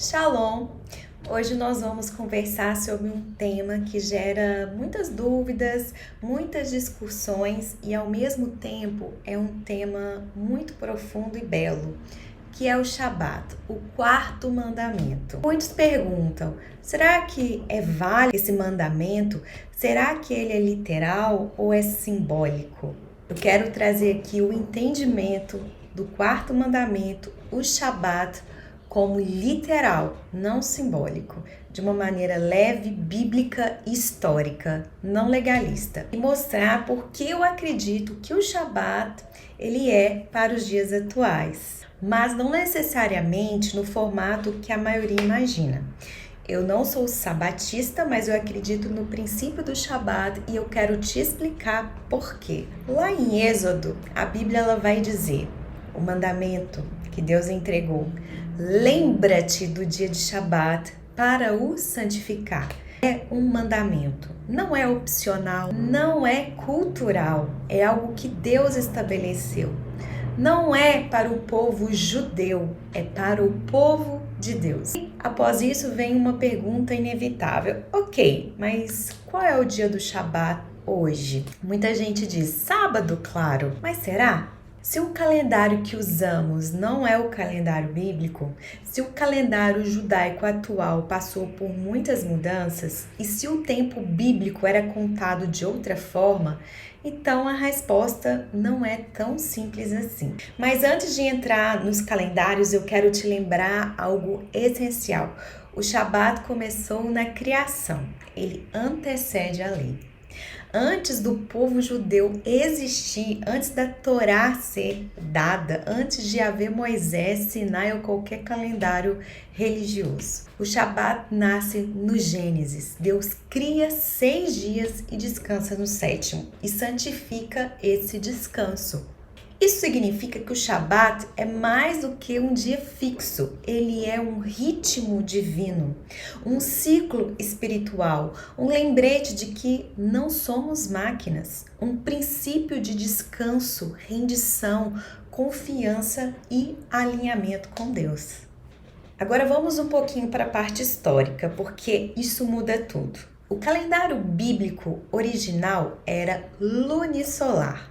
Shalom! Hoje nós vamos conversar sobre um tema que gera muitas dúvidas, muitas discussões e ao mesmo tempo é um tema muito profundo e belo, que é o Shabat, o quarto mandamento. Muitos perguntam, será que é válido esse mandamento? Será que ele é literal ou é simbólico? Eu quero trazer aqui o entendimento do quarto mandamento, o Shabat, como literal, não simbólico, de uma maneira leve, bíblica e histórica, não legalista. E mostrar por que eu acredito que o Shabat ele é para os dias atuais, mas não necessariamente no formato que a maioria imagina. Eu não sou sabatista, mas eu acredito no princípio do Shabat e eu quero te explicar por quê. Lá em Êxodo, a Bíblia ela vai dizer, o mandamento que Deus entregou, lembra-te do dia de Shabat para o santificar. É um mandamento, não é opcional, não é cultural, é algo que Deus estabeleceu. Não é para o povo judeu, é para o povo de Deus. E, após isso vem uma pergunta inevitável. Ok, mas qual é o dia do Shabat hoje? Muita gente diz sábado, claro, mas será? Se o calendário que usamos não é o calendário bíblico, se o calendário judaico atual passou por muitas mudanças e se o tempo bíblico era contado de outra forma, então a resposta não é tão simples assim. Mas antes de entrar nos calendários, eu quero te lembrar algo essencial. O Shabat começou na criação, ele antecede a lei. Antes do povo judeu existir, antes da Torá ser dada, antes de haver Moisés, Sinai ou qualquer calendário religioso. O Shabat nasce no Gênesis. Deus cria 6 dias e descansa no 7º e santifica esse descanso. Isso significa que o Shabat é mais do que um dia fixo, ele é um ritmo divino, um ciclo espiritual, um lembrete de que não somos máquinas, um princípio de descanso, rendição, confiança e alinhamento com Deus. Agora vamos um pouquinho para a parte histórica, porque isso muda tudo. O calendário bíblico original era lunisolar.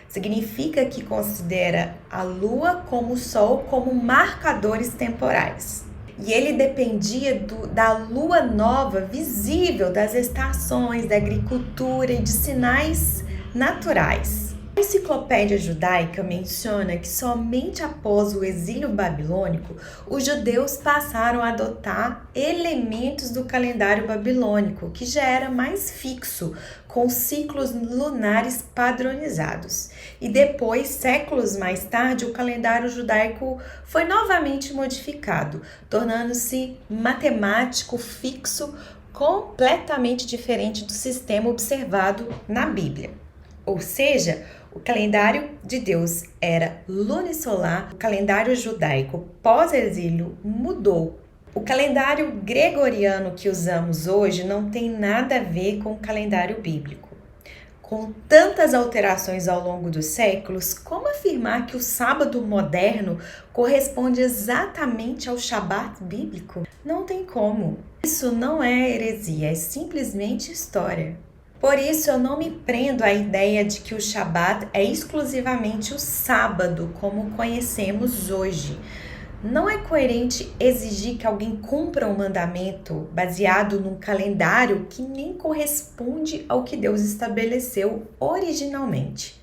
Significa que considera a lua como o sol como marcadores temporais. E ele dependia da lua nova visível das estações, da agricultura e de sinais naturais. A enciclopédia judaica menciona que somente após o exílio babilônico, os judeus passaram a adotar elementos do calendário babilônico, que já era mais fixo, com ciclos lunares padronizados. E depois, séculos mais tarde, o calendário judaico foi novamente modificado, tornando-se matemático fixo, completamente diferente do sistema observado na Bíblia. Ou seja, o calendário de Deus era lunisolar, o calendário judaico pós-exílio mudou. O calendário gregoriano que usamos hoje não tem nada a ver com o calendário bíblico. Com tantas alterações ao longo dos séculos, como afirmar que o sábado moderno corresponde exatamente ao Shabat bíblico? Não tem como. Isso não é heresia, é simplesmente história. Por isso, eu não me prendo à ideia de que o Shabat é exclusivamente o sábado, como conhecemos hoje. Não é coerente exigir que alguém cumpra um mandamento baseado num calendário que nem corresponde ao que Deus estabeleceu originalmente.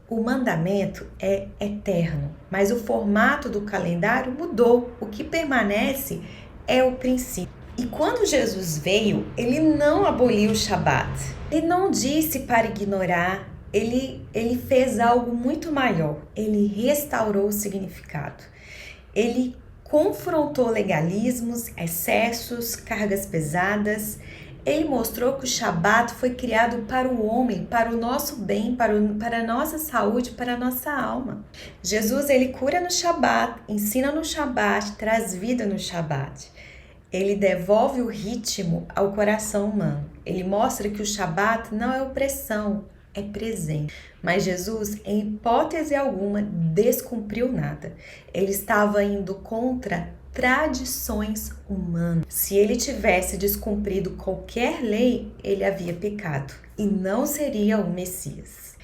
O mandamento é eterno, mas o formato do calendário mudou. O que permanece é o princípio. E quando Jesus veio, ele não aboliu o Shabat. Ele não disse para ignorar, ele fez algo muito maior. Ele restaurou o significado. Ele confrontou legalismos, excessos, cargas pesadas. Ele mostrou que o Shabat foi criado para o homem, para o nosso bem, para a nossa saúde, para a nossa alma. Jesus, ele cura no Shabat, ensina no Shabat, traz vida no Shabat. Ele devolve o ritmo ao coração humano. Ele mostra que o Shabat não é opressão, é presente. Mas Jesus, em hipótese alguma, descumpriu nada. Ele estava indo contra tradições humanas. Se ele tivesse descumprido qualquer lei, ele havia pecado e não seria o Messias.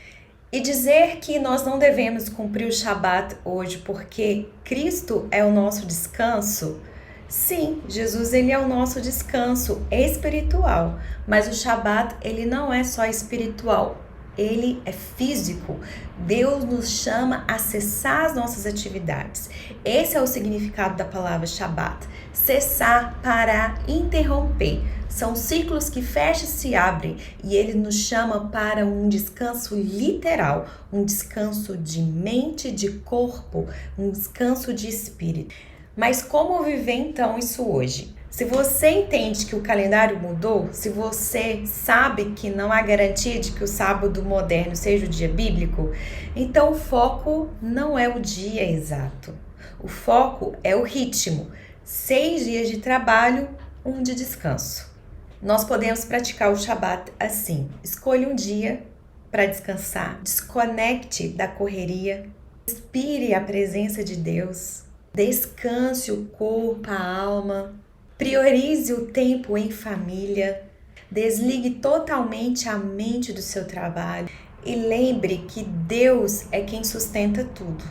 E dizer que nós não devemos cumprir o Shabat hoje porque Cristo é o nosso descanso? Sim, Jesus ele é o nosso descanso espiritual, mas o Shabat ele não é só espiritual, ele é físico. Deus nos chama a cessar as nossas atividades. Esse é o significado da palavra Shabat. Cessar, parar, interromper. São ciclos que fecham e se abrem e ele nos chama para um descanso literal, um descanso de mente, de corpo, um descanso de espírito. Mas como viver então isso hoje? Se você entende que o calendário mudou, se você sabe que não há garantia de que o sábado moderno seja o dia bíblico, então o foco não é o dia exato. O foco é o ritmo. 6 dias de trabalho, 1 de descanso. Nós podemos praticar o Shabat assim. Escolha um dia para descansar, desconecte da correria, respire a presença de Deus, descanse o corpo, a alma, priorize o tempo em família, desligue totalmente a mente do seu trabalho e lembre que Deus é quem sustenta tudo.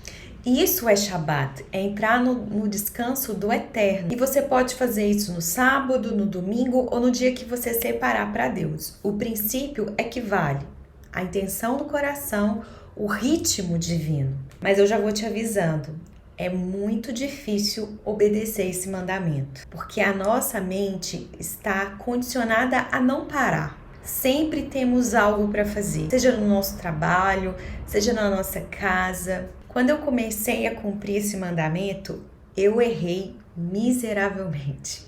Isso é Shabat, é entrar no descanso do eterno. E você pode fazer isso no sábado, no domingo ou no dia que você separar para Deus. O princípio é que vale a intenção do coração, o ritmo divino. Mas eu já vou te avisando, é muito difícil obedecer esse mandamento, porque a nossa mente está condicionada a não parar. Sempre temos algo para fazer, seja no nosso trabalho, seja na nossa casa. Quando eu comecei a cumprir esse mandamento, eu errei miseravelmente,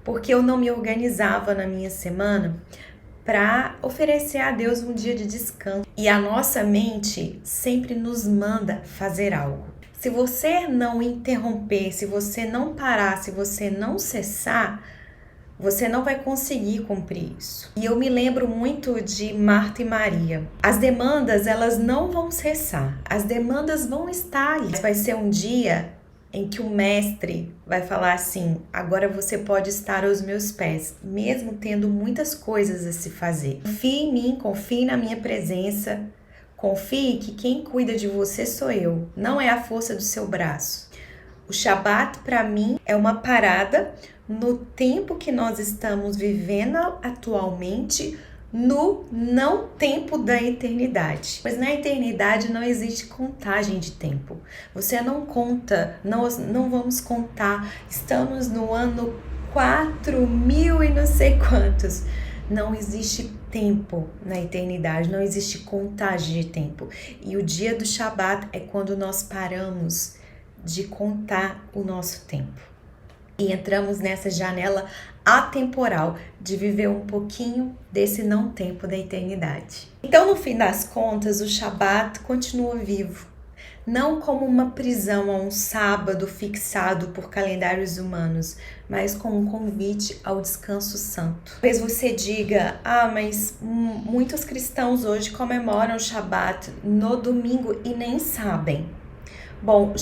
porque eu não me organizava na minha semana para oferecer a Deus um dia de descanso. E a nossa mente sempre nos manda fazer algo. Se você não interromper, se você não parar, se você não cessar, você não vai conseguir cumprir isso. E eu me lembro muito de Marta e Maria. As demandas, elas não vão cessar. As demandas vão estar ali. Vai ser um dia em que o mestre vai falar assim: agora você pode estar aos meus pés, mesmo tendo muitas coisas a se fazer. Confie em mim, confie na minha presença. Confie que quem cuida de você sou eu, não é a força do seu braço. O Shabat, para mim, é uma parada no tempo que nós estamos vivendo atualmente, no não tempo da eternidade. Pois na eternidade não existe contagem de tempo. Você não conta, nós não vamos contar. Estamos no ano 4.000 e não sei quantos. Não existe tempo na eternidade, não existe contagem de tempo. E o dia do Shabat é quando nós paramos de contar o nosso tempo. E entramos nessa janela atemporal de viver um pouquinho desse não tempo da eternidade. Então, no fim das contas, o Shabat continua vivo. Não como uma prisão a um sábado fixado por calendários humanos, mas como um convite ao descanso santo. Talvez você diga: mas muitos cristãos hoje comemoram o Shabat no domingo e nem sabem. Bom,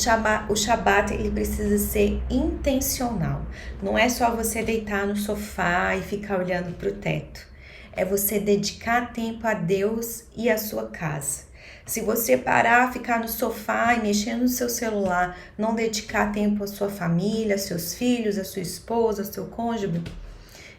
o Shabat ele precisa ser intencional. Não é só você deitar no sofá e ficar olhando para o teto. É você dedicar tempo a Deus e à sua casa. Se você parar, ficar no sofá e mexer no seu celular, não dedicar tempo à sua família, aos seus filhos, à sua esposa, ao seu cônjuge,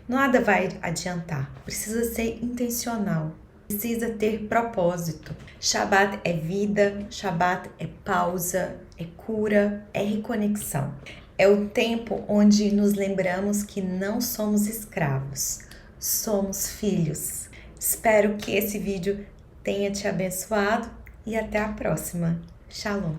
nada vai adiantar. Precisa ser intencional. Precisa ter propósito. Shabat é vida, Shabat é pausa, é cura, é reconexão. É o tempo onde nos lembramos que não somos escravos, somos filhos. Espero que esse vídeo tenha te abençoado e até a próxima. Shalom!